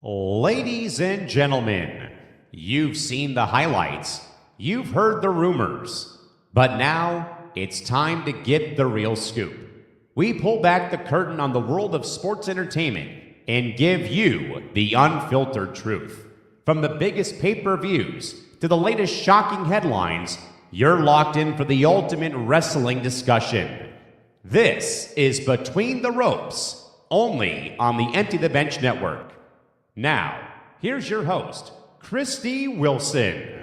Ladies and gentlemen, you've seen the highlights, you've heard the rumors, but now it's time to get the real scoop. We pull back the curtain on the world of sports entertainment and give you the unfiltered truth. From the biggest pay-per-views to the latest shocking headlines, you're locked in for the ultimate wrestling discussion. This is Between the Ropes, only on the Empty the Bench Network. Now, here's your host, Kristie Wilson.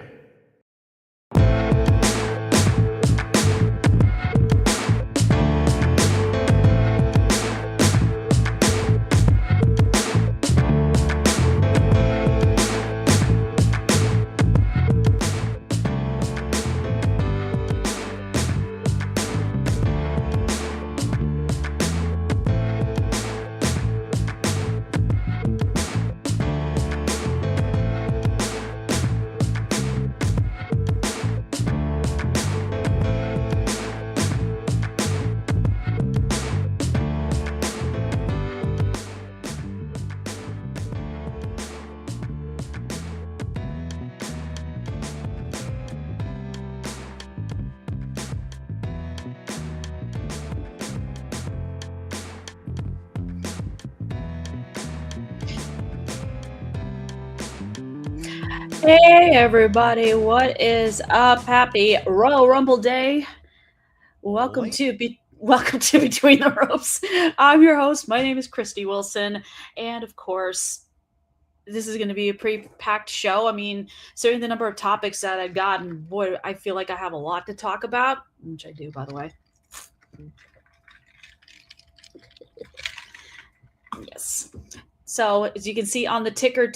Hey everybody, what is up? Happy Royal Rumble Day. Welcome to Between the Ropes. I'm your host. My name is Kristie Wilson, and of course, this is going to be a pretty packed show. I mean, considering the number of topics that I've gotten, boy, I feel like I have a lot to talk about, which I do, by the way. Yes. So as you can see on the ticker,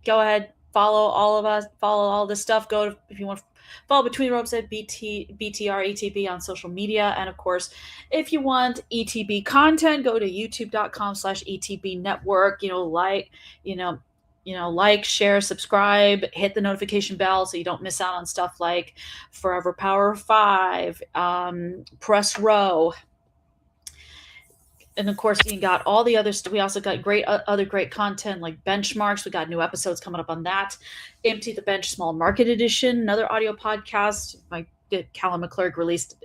go ahead. Follow all of us, follow all this stuff. If you want to follow Between the Ropes at BTR on social media. And of course, if you want ETB content, go to youtube.com/ETB network, like, share, subscribe, hit the notification bell so you don't miss out on stuff like Forever Power 5, Press Row. And of course, you got all the other stuff. We also got other great content like benchmarks. We got new episodes coming up on that. Empty the Bench Small Market Edition, another audio podcast. Callum McClurg released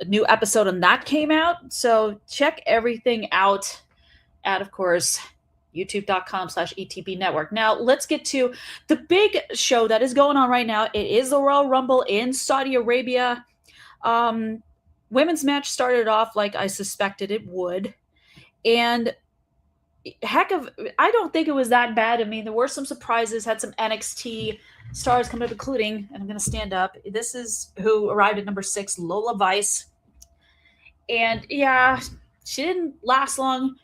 a new episode and that came out. So check everything out at, of course, youtube.com/ETB network. Now let's get to the big show that is going on right now. It is the Royal Rumble in Saudi Arabia. Women's match started off like I suspected it would. And I don't think it was that bad. I mean, there were some surprises, had some NXT stars come up, including, and I'm going to stand up. This is who arrived at number 6, Lola Vice. And yeah, she didn't last long,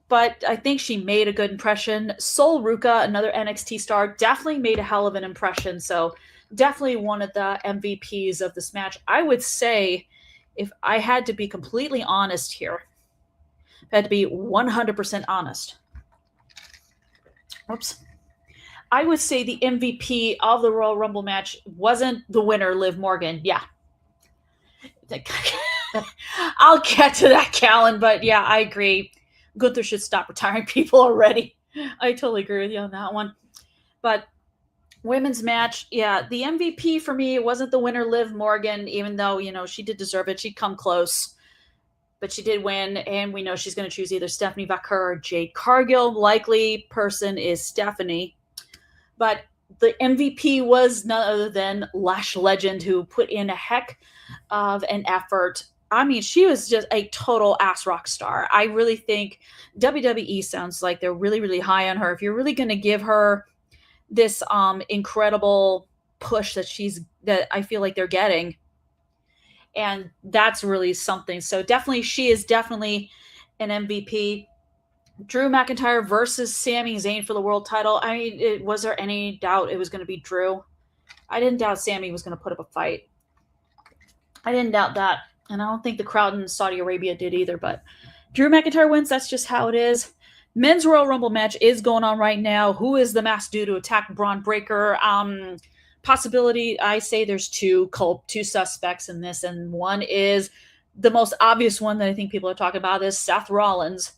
but I think she made a good impression. Sol Ruka, another NXT star, definitely made a hell of an impression. So definitely one of the MVPs of this match. I would say, if I had to be completely honest here, if I had to be 100% honest, I would say the MVP of the Royal Rumble match wasn't the winner, Liv Morgan. Yeah. I'll get to that, Callan, but yeah, I agree. Gunther should stop retiring people already. I totally agree with you on that one. But women's match, yeah, the MVP for me wasn't the winner, Liv Morgan, even though, she did deserve it. She'd come close, but she did win, and we know she's going to choose either Stephanie Vaquer or Jade Cargill. Likely person is Stephanie. But the MVP was none other than Lash Legend, who put in a heck of an effort. I mean, she was just a total ass rock star. I really think WWE sounds like they're really, really high on her. If you're really going to give her this incredible push that I feel like they're getting, and that's really something. So definitely, she is definitely an MVP. Drew McIntyre versus Sami Zayn for the world title. I mean, was there any doubt it was going to be Drew? I didn't doubt Sami was going to put up a fight. I didn't doubt that, and I don't think the crowd in Saudi Arabia did either. But Drew McIntyre wins. That's just how it is. Men's Royal Rumble match is going on right now. Who is the masked dude to attack Braun Breaker? Possibility, I say there's two suspects in this, and one is the most obvious one that I think people are talking about is Seth Rollins.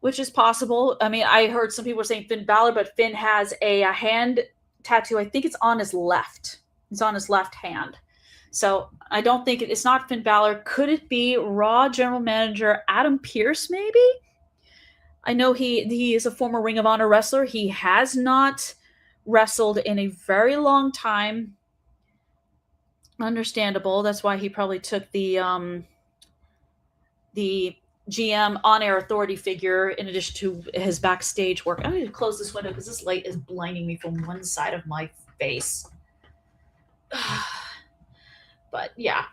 which is possible. I mean, I heard some people were saying Finn Balor, but Finn has a hand tattoo. I think it's on his left. It's on his left hand. So I don't think it's not Finn Balor. Could it be Raw General Manager Adam Pearce, maybe? I know he is a former Ring of Honor wrestler. He has not wrestled in a very long time. Understandable. That's why he probably took the GM on-air authority figure in addition to his backstage work. I'm going to close this window because this light is blinding me from one side of my face. But yeah.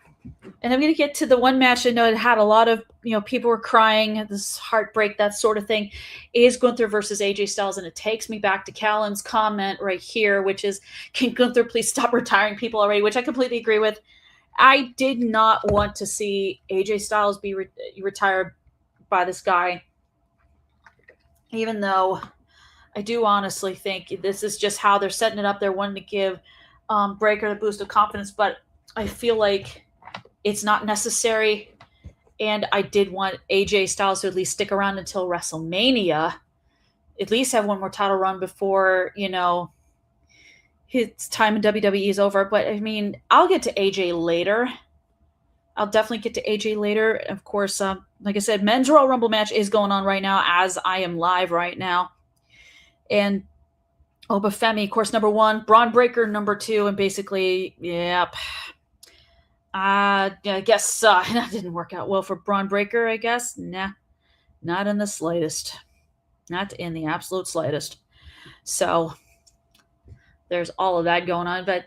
And I'm going to get to the one match I know it had a lot of, people were crying, this heartbreak, that sort of thing, is Gunther versus AJ Styles. And it takes me back to Callan's comment right here, which is, can Gunther please stop retiring people already? Which I completely agree with. I did not want to see AJ Styles be retired by this guy, even though I do honestly think this is just how they're setting it up. They're wanting to give Breakker the boost of confidence, but I feel like it's not necessary. And I did want AJ Styles to at least stick around until WrestleMania, at least have one more title run before, his time in WWE is over. But I mean, I'll get to AJ later. I'll definitely get to AJ later. Of course, like I said, men's Royal Rumble match is going on right now as I am live right now. And Obafemi, of course, number 1, Braun Breaker, number 2, and basically, yep. I guess that didn't work out well for Braun Breaker, I guess. Nah, not in the slightest. Not in the absolute slightest. So there's all of that going on. But,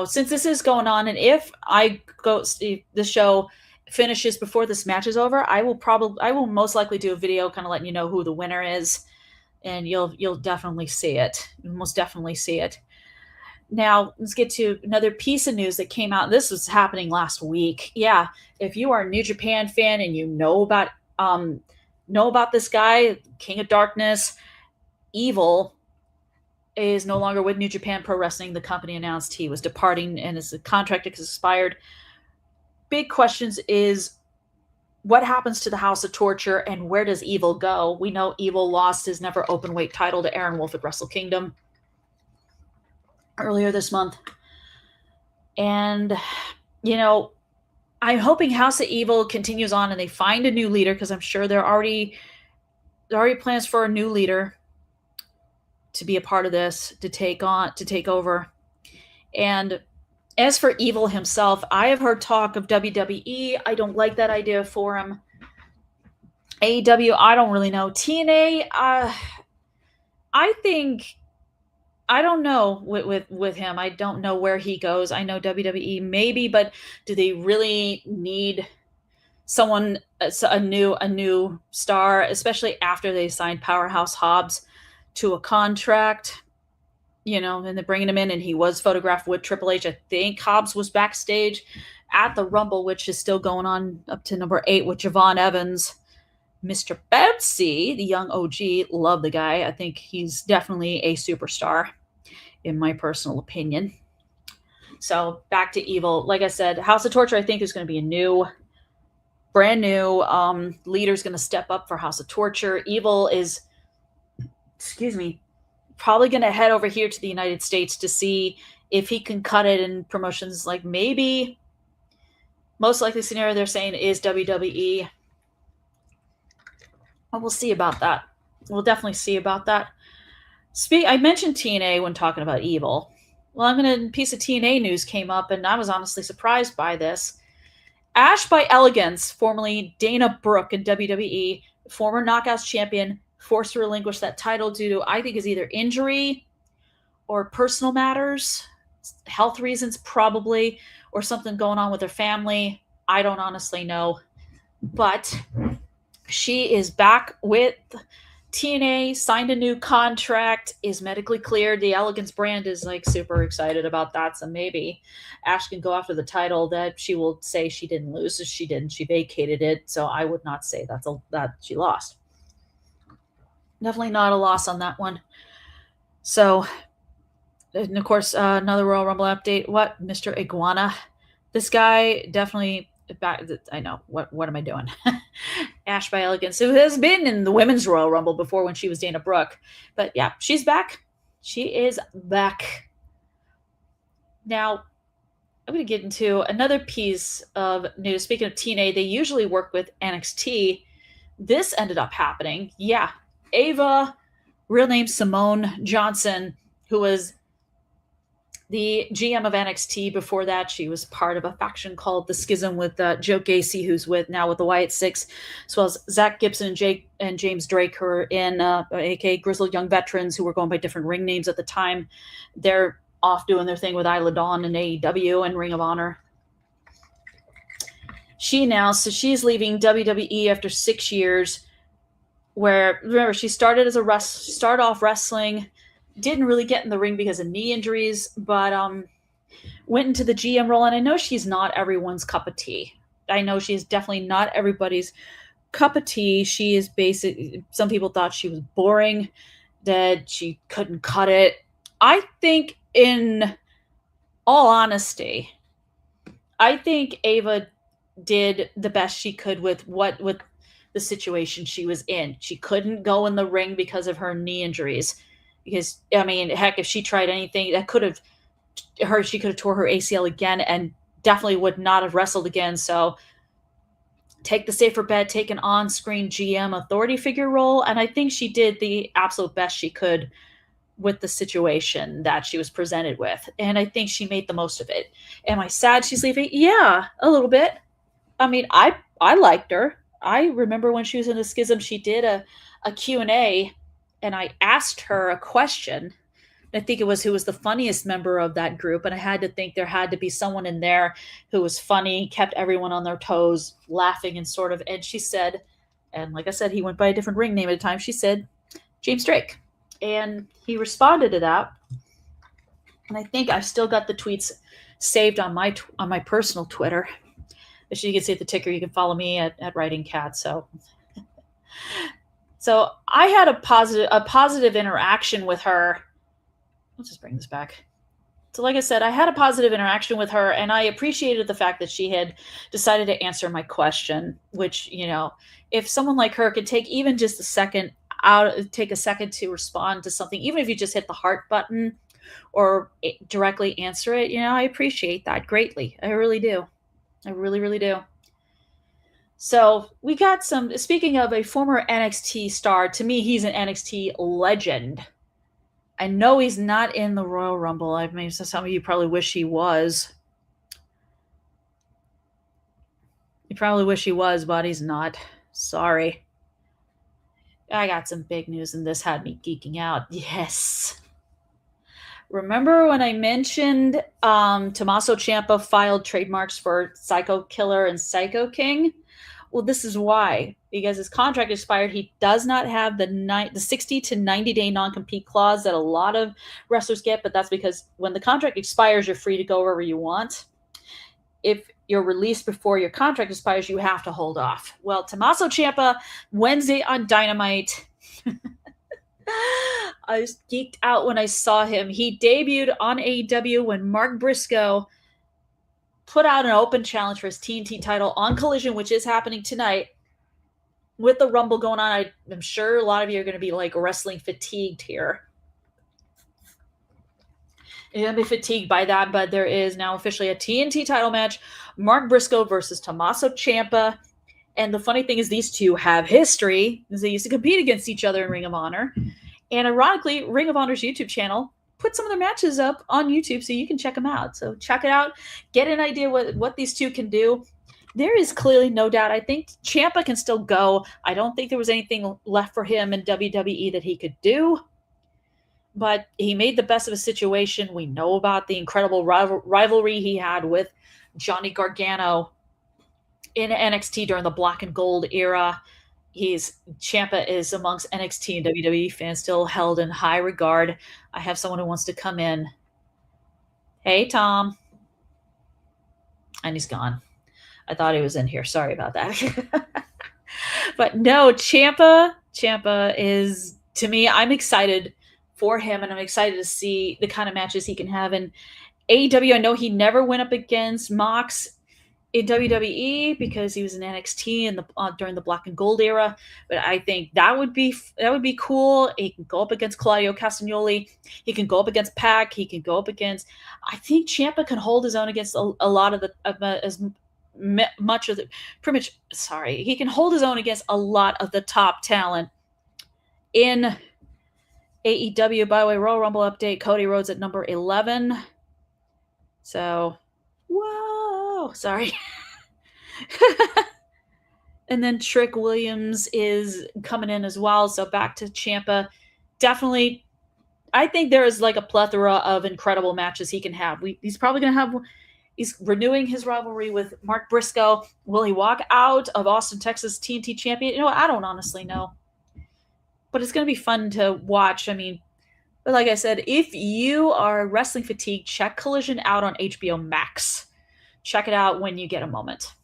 since this is going on, and if the show finishes before this match is over, I will most likely do a video kind of letting you know who the winner is. And you'll definitely see it. You'll most definitely see it. Now, let's get to another piece of news that came out. This was happening last week. Yeah, if you are a New Japan fan and you know about this guy, King of Darkness, Evil, is no longer with New Japan Pro Wrestling. The company announced he was departing and his contract has expired. Big questions is, what happens to the House of Torture and where does Evil go? We know Evil lost his never openweight title to Aaron Wolf at Wrestle Kingdom earlier this month. And, I'm hoping House of Evil continues on and they find a new leader, because I'm sure there are already plans for a new leader to be a part of this, to take over. And as for Evil himself, I have heard talk of WWE. I don't like that idea for him. AEW, I don't really know. TNA, I don't know with him. I don't know where he goes. I know WWE maybe, but do they really need someone, a new star, especially after they signed Powerhouse Hobbs to a contract? And they're bringing him in, and he was photographed with Triple H. I think Hobbs was backstage at the Rumble, which is still going on up to number 8 with Javon Evans. Mr. Betsy, the young OG, love the guy. I think he's definitely a superstar, in my personal opinion. So back to Evil. Like I said, House of Torture, I think, is going to be a brand new leader's going to step up for House of Torture. Evil is, probably going to head over here to the United States to see if he can cut it in promotions. Like, maybe, most likely scenario they're saying is WWE. Well, we'll see about that. We'll definitely see about that. I mentioned TNA when talking about Evil. Well, a piece of TNA news came up, and I was honestly surprised by this. Ash by Elegance, formerly Dana Brooke in WWE, former Knockouts champion, forced to relinquish that title due to, I think, is either injury or personal matters, health reasons probably, or something going on with her family. I don't honestly know. But she is back with TNA, signed a new contract, is medically cleared. The Elegance brand is super excited about that. So maybe Ash can go after the title that she will say she didn't lose. She didn't. She vacated it. So I would not say that she lost. Definitely not a loss on that one. So, and of course, another Royal Rumble update. What? Mr. Iguana. This guy definitely I know what am I doing? Ash by Elegance, who has been in the Women's Royal Rumble before when she was Dana Brooke, but yeah, she's back. She is back. Now, I'm going to get into another piece of news. Speaking of TNA, they usually work with NXT. This ended up happening. Yeah, Ava, real name Simone Johnson, who was the GM of NXT. Before that, she was part of a faction called the Schism with Joe Gacy, who's now with the Wyatt Six, as well as Zach Gibson and James Drake, who are in aka Grizzled Young Veterans, who were going by different ring names at the time. They're off doing their thing with Isla Dawn and AEW and Ring of Honor. She announced that she's leaving WWE after 6 years. Where, remember, she started off wrestling, didn't really get in the ring because of knee injuries, but went into the GM role. And I know she's not everyone's cup of tea. I know she's definitely not everybody's cup of tea. She is some people thought she was boring, that she couldn't cut it. I think, in all honesty, I think Ava did the best she could with the situation she was in. She couldn't go in the ring because of her knee injuries. Because, I mean, heck, if she tried anything, she could have tore her ACL again and definitely would not have wrestled again. So take the safer bet, take an on-screen GM authority figure role. And I think she did the absolute best she could with the situation that she was presented with. And I think she made the most of it. Am I sad she's leaving? Yeah, a little bit. I mean, I liked her. I remember when she was in the Schism, she did a Q&A, and I asked her a question. I think it was who was the funniest member of that group. And I had to think there had to be someone in there who was funny, kept everyone on their toes, laughing and sort of. And she said, and like I said, he went by a different ring name at the time. She said, James Drake. And he responded to that. And I think I've still got the tweets saved on my personal Twitter. As you can see at the ticker, you can follow me at Writing Cat. So I had a positive interaction with her. Let's just bring this back. So like I said, I had a positive interaction with her, and I appreciated the fact that she had decided to answer my question, which, you know, if someone like her could take even just a second to respond to something, even if you just hit the heart button or directly answer it, you know, I appreciate that greatly. I really do. I really, really do. So we got speaking of a former NXT star, to me, he's an NXT legend. I know he's not in the Royal Rumble. I mean, some of you probably wish he was. You probably wish he was, but he's not. Sorry. I got some big news, and this had me geeking out. Yes. Remember when I mentioned Tommaso Ciampa filed trademarks for Psycho Killer and Psycho King? Well, this is why. Because his contract expired, he does not have the 60 to 90 day non-compete clause that a lot of wrestlers get, but that's because when the contract expires, you're free to go wherever you want. If you're released before your contract expires, you have to hold off. Well, Tommaso Ciampa, Wednesday on Dynamite. I was geeked out when I saw him. He debuted on AEW when Mark Briscoe put out an open challenge for his TNT title on Collision, which is happening tonight. With the Rumble going on, I'm sure a lot of you are going to be like wrestling fatigued here. You're going to be fatigued by that, but there is now officially a TNT title match. Mark Briscoe versus Tommaso Ciampa. And the funny thing is these two have history, because they used to compete against each other in Ring of Honor. And ironically, Ring of Honor's YouTube channel put some of their matches up on YouTube so you can check them out. So check it out. Get an idea what these two can do. There is clearly no doubt. I think Ciampa can still go. I don't think there was anything left for him in WWE that he could do. But he made the best of a situation. We know about the incredible rivalry he had with Johnny Gargano in NXT during the Black and Gold era. Ciampa is amongst NXT and WWE fans still held in high regard. I have someone who wants to come in. Hey, Tom. And he's gone. I thought he was in here. Sorry about that. But no, Ciampa is, to me, I'm excited for him, and I'm excited to see the kind of matches he can have in AEW. I know he never went up against Mox in WWE because he was in NXT in the during the Black and Gold era. But I think that would be cool. He can go up against Claudio Castagnoli. He can go up against Pac. He can go up against. I think Ciampa can hold his own against a lot of the much of the pretty much. Sorry, he can hold his own against a lot of the top talent in AEW. By the way, Royal Rumble update: Cody Rhodes at number 11. So, whoa, sorry. And then Trick Williams is coming in as well. So back to Ciampa. Definitely, I think there is like a plethora of incredible matches he can have. He's probably going to have. He's renewing his rivalry with Mark Briscoe. Will he walk out of Austin, Texas TNT champion? You know, I don't honestly know. But it's going to be fun to watch. I mean, but like I said, if you are wrestling fatigued, check Collision out on HBO Max. Check it out when you get a moment.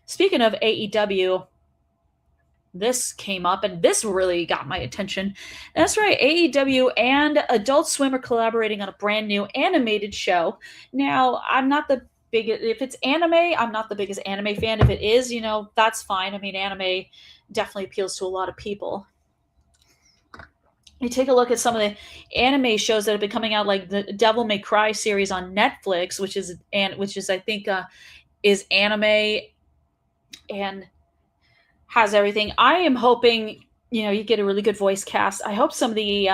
Speaking of AEW, this came up and this really got my attention. That's right, AEW and Adult Swim are collaborating on a brand new animated show. Now, I'm not the biggest, if it's anime, I'm not the biggest anime fan. If it is, you know, that's fine. I mean, anime definitely appeals to a lot of people. You take a look at some of the anime shows that have been coming out, like the Devil May Cry series on Netflix, which is I think is anime and has everything. I am hoping, you know, you get a really good voice cast. I hope some of the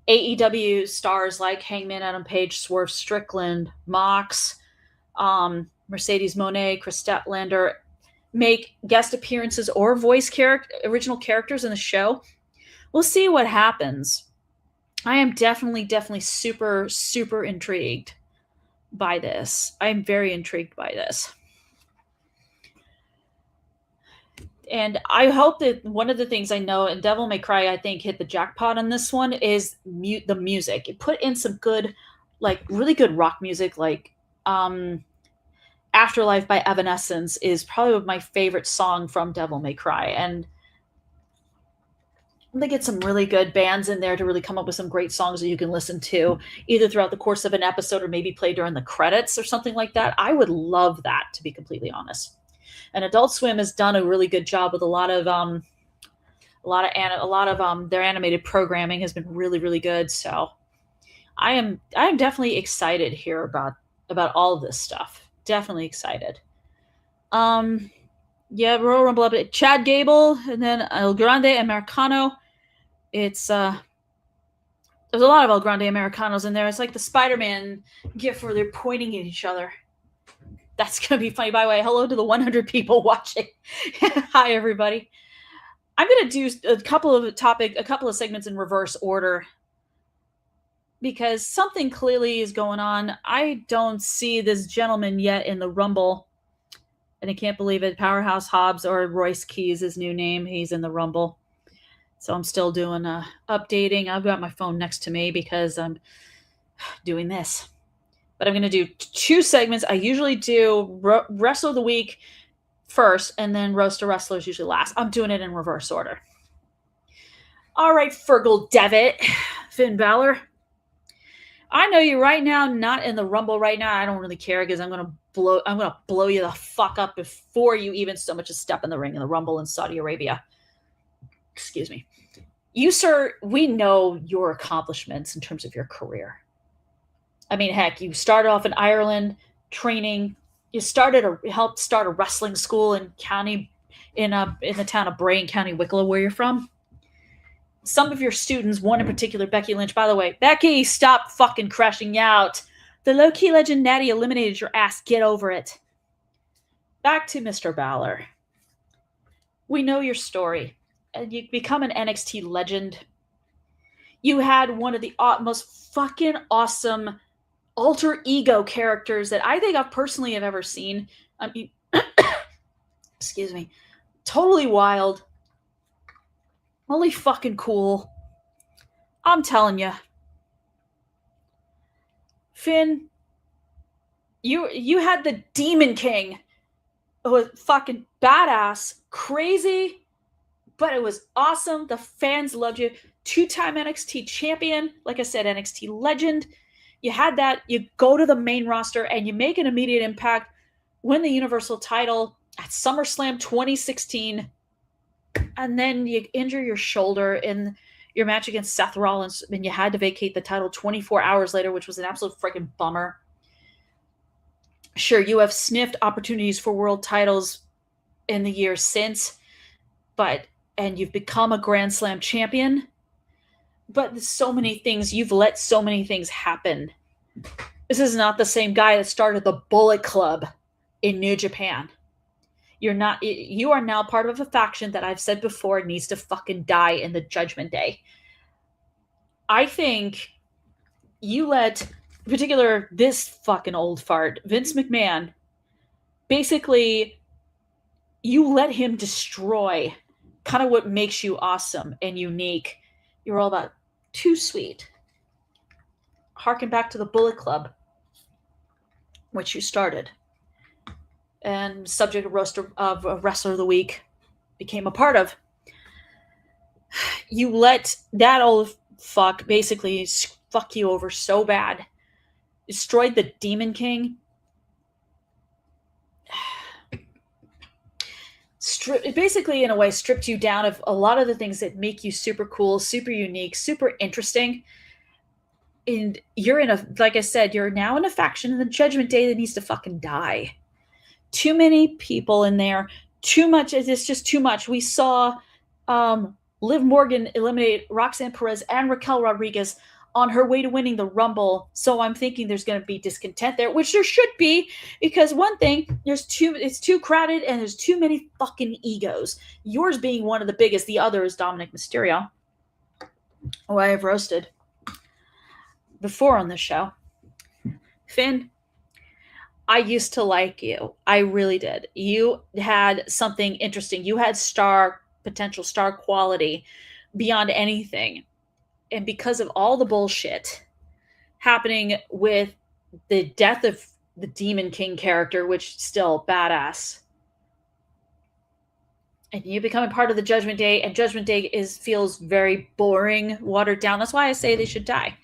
AEW stars like Hangman Adam Page, Swerve Strickland, Mox, Mercedes Moné, Chris Statlander make guest appearances or voice original characters in the show. We'll see what happens. I am definitely super, super intrigued by this. I'm very intrigued by this. And I hope that one of the things I know, and Devil May Cry, I think, hit the jackpot on this one, is the music. It put in some good, like, really good rock music, like Afterlife by Evanescence is probably my favorite song from Devil May Cry. And they get some really good bands in there to really come up with some great songs that you can listen to either throughout the course of an episode or maybe play during the credits or something like that. I would love that, to be completely honest. And Adult Swim has done a really good job with a lot of their animated programming has been really, really good. So I am definitely excited here about all of this stuff. Definitely excited. Yeah, Royal Rumble update. Chad Gable and then El Grande Americano. It's there's a lot of El Grande Americanos in there. It's like the Spider-Man gif where they're pointing at each other. That's going to be funny. By the way, hello to the 100 people watching. Hi, everybody. I'm going to do a couple of segments in reverse order because something clearly is going on. I don't see this gentleman yet in the Rumble, and I can't believe it. Powerhouse Hobbs, or Royce Keys, his new name. He's in the Rumble. So I'm still doing updating. I've got my phone next to me because I'm doing this. But I'm going to do 2 segments. I usually do Wrestle of the Week first, and then Roast of Wrestlers usually last. I'm doing it in reverse order. All right, Fergal Devitt, Finn Balor. I know you're right now not in the Rumble right now. I don't really care because I'm gonna blow you the fuck up before you even so much as step in the ring in the Rumble in Saudi Arabia. Excuse me. You, sir, we know your accomplishments in terms of your career. I mean, heck, you started off in Ireland training. You helped start a wrestling school in the town of Bray in County Wicklow, where you're from. Some of your students, one in particular, Becky Lynch. By the way, Becky, stop fucking crashing out. The low-key legend Natty eliminated your ass. Get over it. Back to Mr. Balor. We know your story. And you become an NXT legend. You had one of the most fucking awesome alter ego characters that I think I personally have ever seen. I mean, excuse me. Totally wild. Really fucking cool. I'm telling you. Finn, you had the Demon King. It was fucking badass, crazy, but it was awesome. The fans loved you. 2-time NXT champion. Like I said, NXT legend. You had that. You go to the main roster and you make an immediate impact. win the Universal title at SummerSlam 2016, and then you injure your shoulder in your match against Seth Rollins, and you had to vacate the title 24 hours later, which was an absolute freaking bummer. Sure, you have sniffed opportunities for world titles in the years since, and you've become a Grand Slam champion, but so many things, you've let so many things happen. This is not the same guy that started the Bullet Club in New Japan. You are now part of a faction that I've said before needs to fucking die in the Judgment Day. I think you let, in particular, this fucking old fart, Vince McMahon, basically, you let him destroy kind of what makes you awesome and unique. You're all about too sweet. Harken back to the Bullet Club, which you started. And subject of Wrestler of the Week became a part of. You let that old fuck basically fuck you over so bad. Destroyed the Demon King. Basically, in a way, stripped you down of a lot of the things that make you super cool, super unique, super interesting. And you're like I said, you're now in a faction in the Judgment Day that needs to fucking die. Too many people in there. Too much. It's just too much. We saw Liv Morgan eliminate Roxanne Perez and Raquel Rodriguez on her way to winning the Rumble. So I'm thinking there's going to be discontent there, which there should be, because one thing, it's too crowded and there's too many fucking egos. Yours being one of the biggest, the other is Dominic Mysterio, who I have roasted before on this show. Finn, I used to like you. I really did. You had something interesting. You had potential star quality beyond anything. And because of all the bullshit happening with the death of the Demon King character, which still badass, and you becoming part of the Judgment Day, and Judgment Day feels very boring, watered down. That's why I say they should die.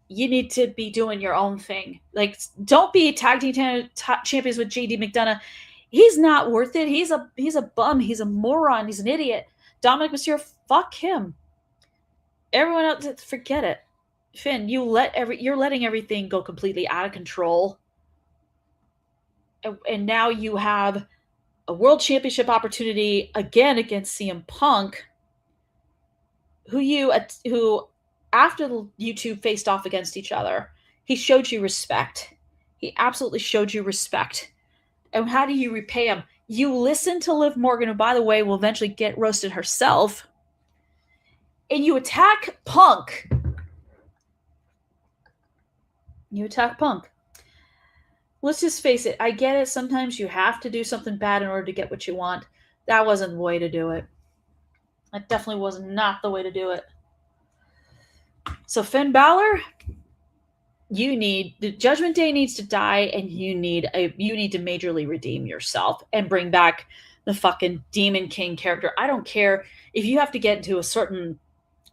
You need to be doing your own thing. Like, don't be tag team champions with JD McDonough. He's not worth it. He's a bum. He's a moron. He's an idiot. Dominic Mysterio, fuck him. Everyone else, forget it. Finn, you're letting everything go completely out of control. And now you have a world championship opportunity again against CM Punk, who after you two faced off against each other, he showed you respect. He absolutely showed you respect. And how do you repay him? You listen to Liv Morgan, who, by the way, will eventually get roasted herself, and you attack Punk. Let's just face it. I get it. Sometimes you have to do something bad in order to get what you want. That wasn't the way to do it. That definitely was not the way to do it. So Finn Balor, the Judgment Day needs to die, and you need to majorly redeem yourself and bring back the fucking Demon King character. I don't care if you have to get into a certain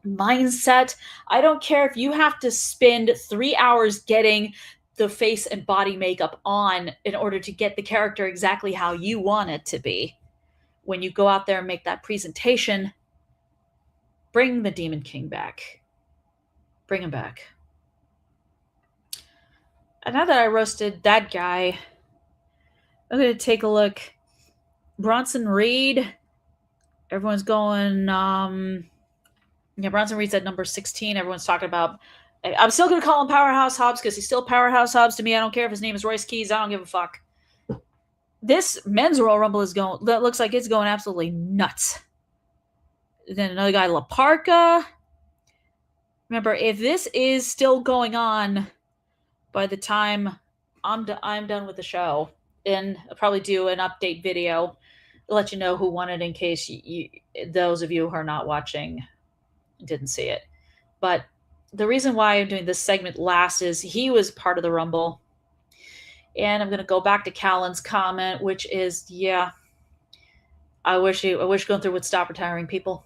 mindset. I don't care if you have to spend 3 hours getting the face and body makeup on in order to get the character exactly how you want it to be. When you go out there and make that presentation, bring the Demon King back. Bring him back. And now that I roasted that guy, I'm going to take a look. Bronson Reed. Everyone's going, Bronson Reed's at number 16. Everyone's talking about, I'm still going to call him Powerhouse Hobbs because he's still Powerhouse Hobbs to me. I don't care if his name is Royce Keys. I don't give a fuck. This men's Royal Rumble looks like it's going absolutely nuts. Then another guy, La Parka. Remember, if this is still going on by the time I'm done with the show, and I'll probably do an update video to let you know who won it in case those of you who are not watching didn't see it. But the reason why I'm doing this segment last is he was part of the Rumble. And I'm going to go back to Callan's comment, which is, yeah, I wish going through would stop retiring people.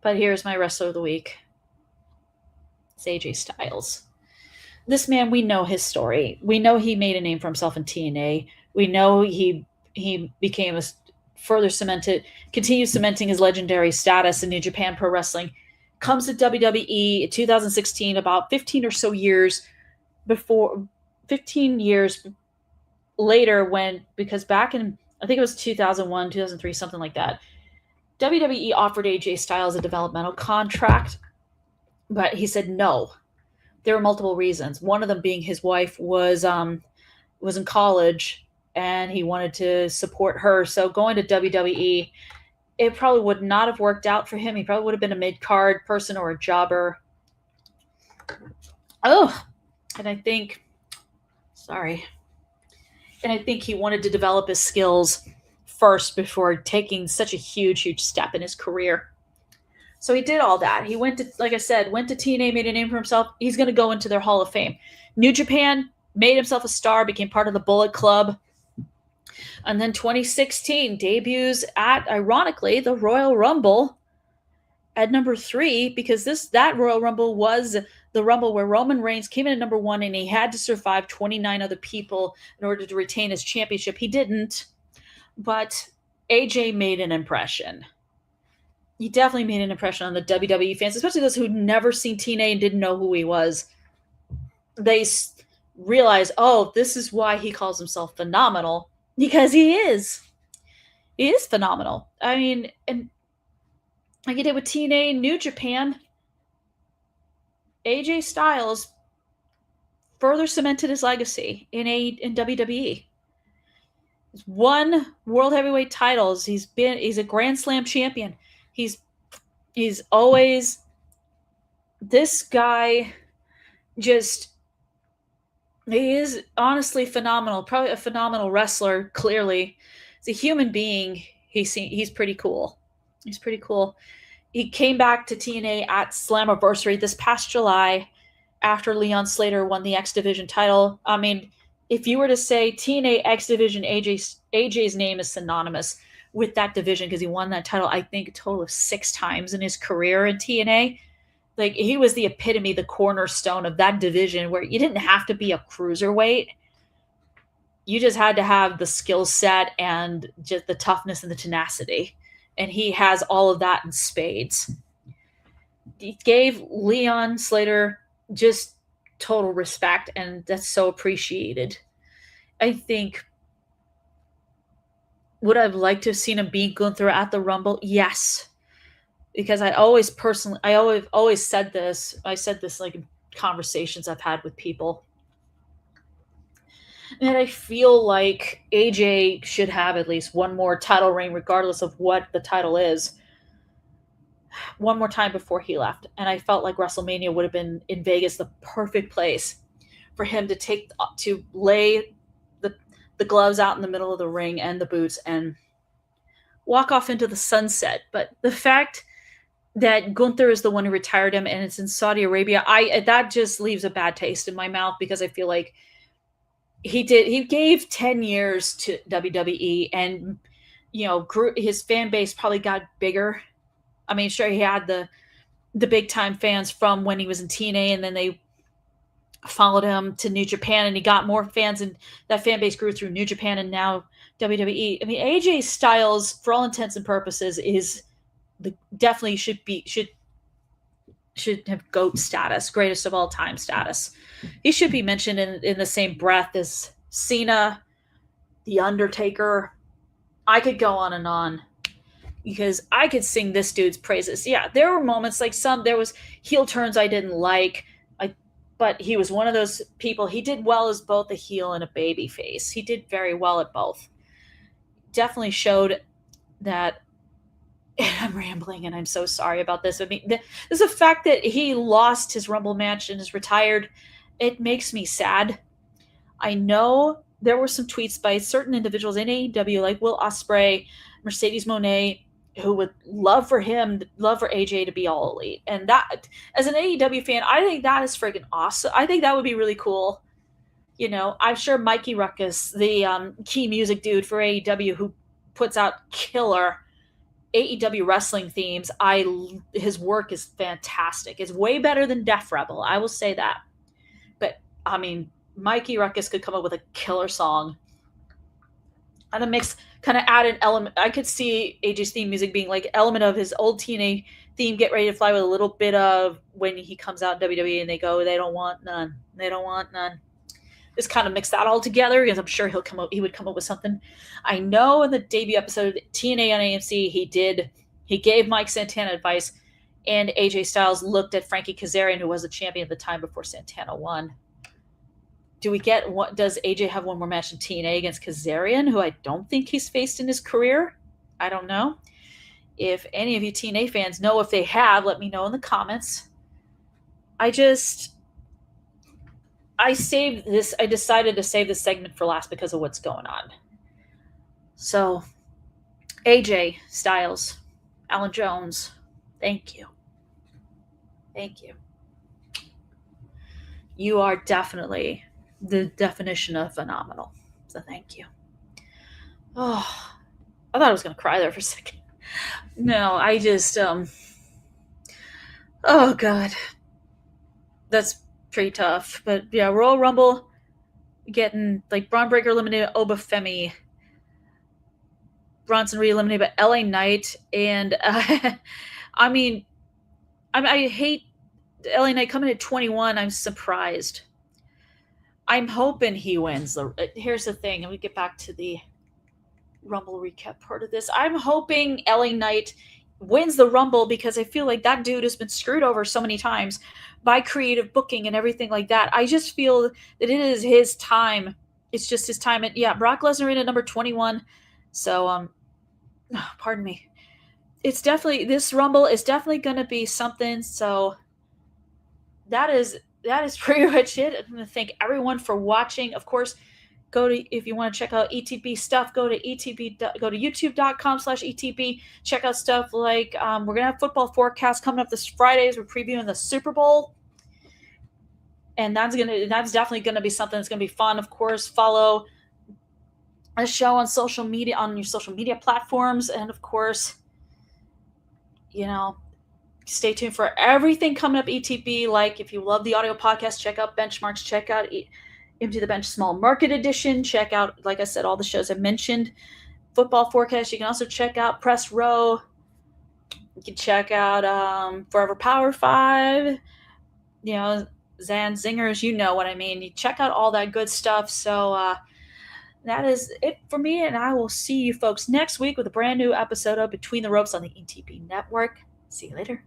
But here's my wrestler of the week. It's AJ Styles. this man, we know his story. We know he made a name for himself in TNA. We know he became a further continues cementing his legendary status in New Japan Pro Wrestling. Comes to WWE in 2016, about 15 or so years before, 15 years later, because back in, I think it was 2001, 2003, something like that, WWE offered AJ Styles a developmental contract, but he said no. There were multiple reasons. One of them being his wife was in college and he wanted to support her. So going to WWE, it probably would not have worked out for him. He probably would have been a mid-card person or a jobber. Oh, and I think he wanted to develop his skills first before taking such a huge step in his career. So he did all that. He went to, like I said, went to TNA, made a name for himself. He's going to go into their Hall of Fame. New Japan, made himself a star, became part of the Bullet Club. And then 2016 debuts at, ironically, the Royal Rumble at number 3, because that Royal Rumble was the Rumble where Roman Reigns came in at number 1 and he had to survive 29 other people in order to retain his championship. He didn't, but AJ made an impression. He definitely made an impression on the WWE fans, especially those who'd never seen TNA and didn't know who he was. They realize, oh, this is why he calls himself phenomenal, because he is. He is phenomenal. I mean, and like he did with TNA New Japan, AJ Styles further cemented his legacy in WWE. He's won world heavyweight titles. He's a Grand Slam champion. He's always, this guy just, he is honestly phenomenal. Probably a phenomenal wrestler, clearly. As a human being, he's pretty cool. He's pretty cool. He came back to TNA at Slammiversary this past July after Leon Slater won the X Division title. I mean, if you were to say TNA X Division, AJ's name is synonymous with that division because he won that title, I think, a total of 6 times in his career in TNA. Like, he was the epitome, the cornerstone of that division where you didn't have to be a cruiserweight. You just had to have the skill set and just the toughness and the tenacity. And he has all of that in spades. He gave Leon Slater just total respect, and that's so appreciated. I think, would I have liked to have seen him beat Gunther at the Rumble? Yes. Because I always said this. I said this like in conversations I've had with people. And I feel like AJ should have at least one more title reign, regardless of what the title is, one more time before he left. And I felt like WrestleMania would have been in Vegas the perfect place for him to lay the gloves out in the middle of the ring and the boots and walk off into the sunset. But the fact that Gunther is the one who retired him and it's in Saudi Arabia, that just leaves a bad taste in my mouth, because I feel like he gave 10 years to WWE, and his fan base probably got bigger. I mean, sure, he had the big time fans from when he was in TNA, and then they followed him to New Japan, and he got more fans, and that fan base grew through New Japan and now WWE. I mean, AJ Styles, for all intents and purposes, is definitely should have GOAT status, greatest of all time status. He should be mentioned in the same breath as Cena, The Undertaker. I could go on and on, because I could sing this dude's praises. Yeah, there were moments like there was heel turns I didn't like, but he was one of those people. He did well as both a heel and a baby face. He did very well at both. Definitely showed that. I'm rambling, and I'm so sorry about this. I mean, there's the fact that he lost his Rumble match and is retired. It makes me sad. I know there were some tweets by certain individuals in AEW, like Will Ospreay, Mercedes Moné, who would love for AJ to be all elite. And that, as an AEW fan, I think that is friggin' awesome. I think that would be really cool. I'm sure Mikey Ruckus, the key music dude for AEW, who puts out killer AEW wrestling themes, his work is fantastic. It's way better than Def Rebel, I will say that. But I mean, Mikey Ruckus could come up with a killer song and a mix, kind of add an element. I could see AJ's theme music being like element of his old TNA theme, Get Ready to Fly, with a little bit of when he comes out in WWE and they go, they don't want none. They don't want none. Just kind of mix that all together, because I'm sure he would come up with something. I know in the debut episode of TNA on AMC, he gave Mike Santana advice, and AJ Styles looked at Frankie Kazarian, who was the champion at the time before Santana won. Does AJ have one more match in TNA against Kazarian, who I don't think he's faced in his career? I don't know. If any of you TNA fans know if they have, let me know in the comments. I decided to save this segment for last because of what's going on. So, AJ Styles, Alan Jones, thank you. Thank you. You are definitely the definition of phenomenal. So thank you. Oh, I thought I was going to cry there for a second. No, I just, oh God. That's pretty tough. But yeah, Royal Rumble, getting like Braun Breaker eliminated, Obafemi, Bronson Reed eliminated by LA Knight, and I mean, I hate LA Knight coming at 21. I'm surprised. I'm hoping he wins. Here's the thing, and we get back to the Rumble recap part of this. I'm hoping LA Knight wins the Rumble, because I feel like that dude has been screwed over so many times by creative booking and everything like that. I just feel that it is his time. It's just his time. And yeah, Brock Lesnar in at number 21. So, pardon me. This Rumble is definitely going to be something. So that is pretty much it. I'm going to thank everyone for watching. Of course, if you want to check out ETB stuff, go to youtube.com/ETB. Check out stuff like, we're going to have football forecast coming up this Friday. We're previewing the Super Bowl. And that's definitely going to be something that's going to be fun. Of course, follow the show on social media, on your social media platforms. And of course, stay tuned for everything coming up ETB. Like, if you love the audio podcast, check out Benchmarks, check out Empty the Bench Small Market Edition. Check out, like I said, all the shows I mentioned. Football forecast. You can also check out Press Row. You can check out Forever Power 5. Zan Zingers, you know what I mean. You check out all that good stuff. So that is it for me, and I will see you folks next week with a brand new episode of Between the Ropes on the ETB Network. See you later.